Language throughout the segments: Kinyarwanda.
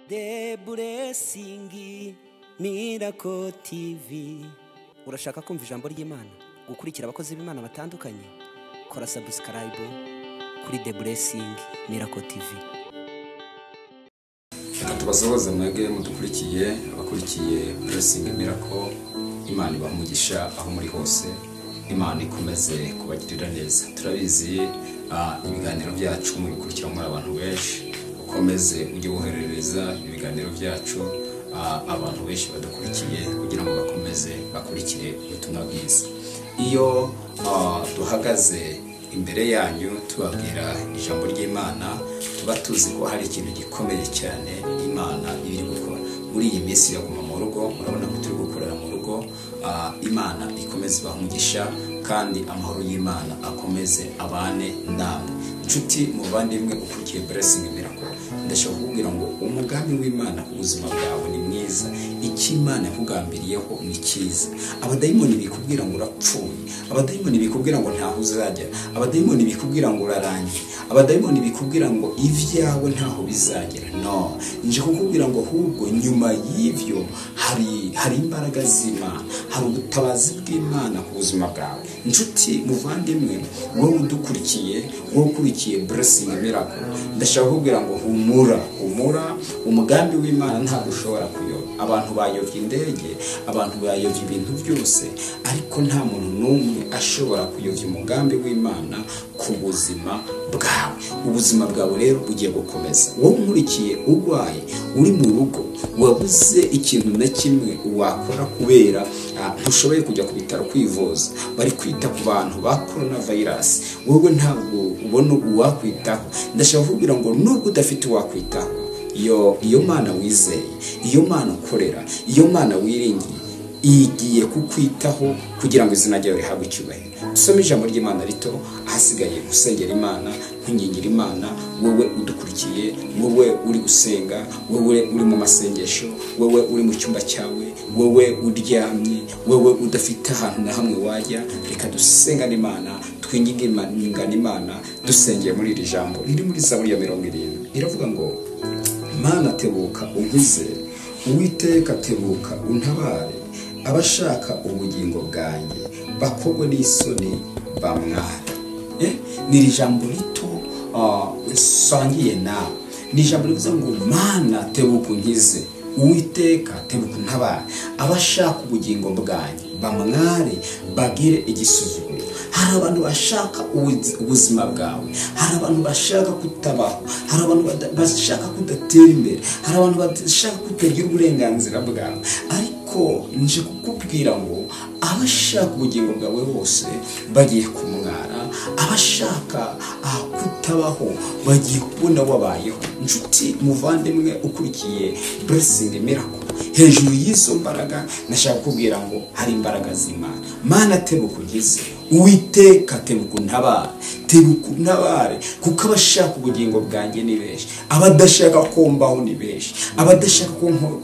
The Blessing Miracle TV. Urashaka kumva ijambo ry'Imana, gukurikira abakozi b'Imana batandukanye? Kora subscribe kuri The Blessing Miracle TV. Tubasohoza mwebwe mudukurikiye, abakurikiye Blessing Miracle. Imana ibamugisha aho muri hose. Imana ikomeze kubagirira neza. Turabizi ibiganiro byacu mu bikurikira muri abantu benshi. Ukomeze ujye woherereza ibiganiro byacu abantu benshi badukurikiye kugira ngo bakomeze bakurikire ubutumwa bwiza. Iyo duhagaze imbere yanyu tubabwira ijambo ry'Imana, tuba tuzi ko hari ikintu gikomeye cyane Imana iri gukora muri iyi minsi yo guma mu rugo. Murabona ko turi gukorera mu rugo. Imana ikomeze bamugisha kandi amahoro y'Imana akomeze abane namwe. Inshuti muvandimwe ukurikiye Blessing Miracle, ndashaka kukubwira ngo umugambi w'Imana ku buzima bwawe ni mwiza. Icyo Imana yakugambiriyeho ni cyiza. Abadayimoni bikubwira ngo urapfuye, abadayimoni bikubwira ngo ntaho uzajya, abadayimoni bikubwira ngo urarangiye, abadayimoni bikubwira ngo ivyawe ntaho bizagera. No, nje kukubwira ngo ahubwo nyuma y'ivyo hari imbaraga z'Imana, hari ubutabazi bw'Imana ku buzima bwawe. Inshuti muvandimwe, wowe udukurikiye, wowe ukurikiye Blessing Miracle, ndashaka kukubwira ngo humura, umugambi w'Imana ntabwo ushobora kuyoba. Abantu bayovye indege, abantu bayovye ibintu byose, ariko nta muntu n'umwe ashobora kuyovya umugambi w'Imana ku buzima bwawe. Ubuzima bwawe rero ugiye gukomeza. Wowe nkurikiye urwaye, uri mu rugo, wabuze ikintu na kimwe wakora kubera ntushoboye kujya ku bitaro kwivuza, bari kwita ku bantu ba coronavirus, wowe ntabwo ubona uwakwitaho. Ndashaka kukubwira ngo nubwo udafite uwakwitaho, iyo Mana wizeye, iyo Mana ukorera, iyo Mana wiringiye, igiye kukwitaho kugira ngo izina ryawe rihabwe icyubahiro. Dusome ijambo ry'Imana rito, ahasigaye usengera Imana, ntunyigira Imana. Wowe udukurikiye, wowe uri gusenga, wowe uri mu masengesho, wowe uri mu cyumba cyawe, wowe uryamye, wowe udafite ahantu na hamwe wajya, reka dusenga n'Imana, twinginge Imana, dusengeye muri iri jambo riri muri Zaburi ya 70. Iravuga ngo Mana tebuka unkize, Uwiteka tebuka untabare, abashaka ubugingo bwanjye bakogwe n'isoni bamware. Ni ijambo rito sangiye nawe. Ni ijambo rivuze ngo Mana tebuka unkize, Uwiteka tebuka untabare, abashaka ubugingo bwanjye bamware, bagire igisuzuguro. Hari abantu bashaka ubuzima bwawe, hari abantu bashaka kutabaho, hari abantu bashaka kudatera imbere, hari abantu bashaka kutagira uburenganzira bwawe. Ariko nje kukubwira ngo abashaka ubugingo bwawe bose bagiye kumwara, abashaka kutabaho bagiye kubona wabayeho. Inshuti muvandimwe ukurikiye Blessing Miracle, hejuru y'izo mbaraga nashaka kukubwira ngo hari imbaraga z'Imana. Mana tebuka unkize, Uwiteka tebuka untabare, kuko abashaka ubugingo bwanjye ni benshi, abadashaka kumbaho ni benshi, abadashaka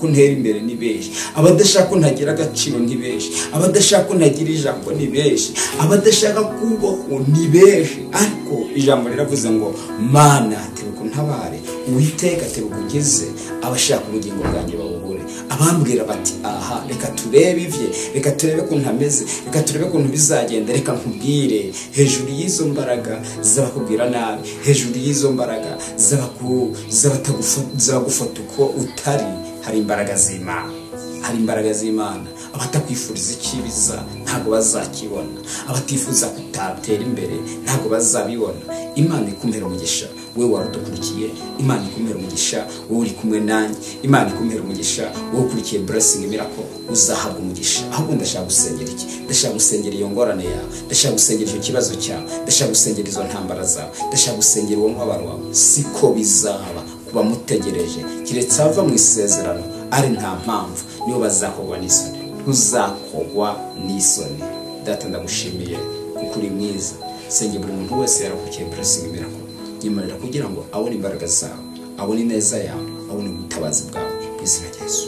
ko ntera imbere ni benshi, abadashaka ko ntagira agaciro ni benshi, abadashaka ko ntagira ijambo ni benshi, abadashaka kubaho ni benshi. Ariko ijambo riravuze ngo Mana tebuka untabare, Uwiteka tebuka unkize, abashaka ubugingo bwanjye babubure. Abambwira bati aha reka turebe ivye, reka turebe ko ntameze, reka turebe ko bizagenda, reka nkubwire hejuru y'izo mbaraga zabakubwira nabi, hejuru y'izo mbaraga zabagufata uko utari, hari imbaraga z'Imana, hari imbaraga z'Imana. Abatakwifuriza ikibiza ntago bazakibona, abatifuza kutatera imbere ntago bazabibona. Imana ikumera umugisha wewe warudukurikiye, Imana ikumera umugisha wowe uri kumwe nanjye, Imana ikumera umugisha wowe ukurikiye Blessing Miracle, uzahabwa umugisha. Ahubwo ndashaka gusengera iki? Ndashaka gusengera iyo ngorane yawe, ndashaka gusengera icyo kibazo cyawe, ndashaka gusengera izo ntambara zawe, ndashaka gusengera uwo mubabaro wawe. Siko bizaba kuba mutegereje, kiretse ava mu isezerano ari nta mpamvu, niyo bazakogwa n'isoni, ntuzakogwa n'isoni. Data ndagushimiye kuko uri mwiza. Senge buri muntu wese yarakurikiye Blessing Miracle, nyemerera kugira ngo abone imbaraga zawe, abone ineza yawe, abone ubutabazi bwawe, mu izina rya Yesu.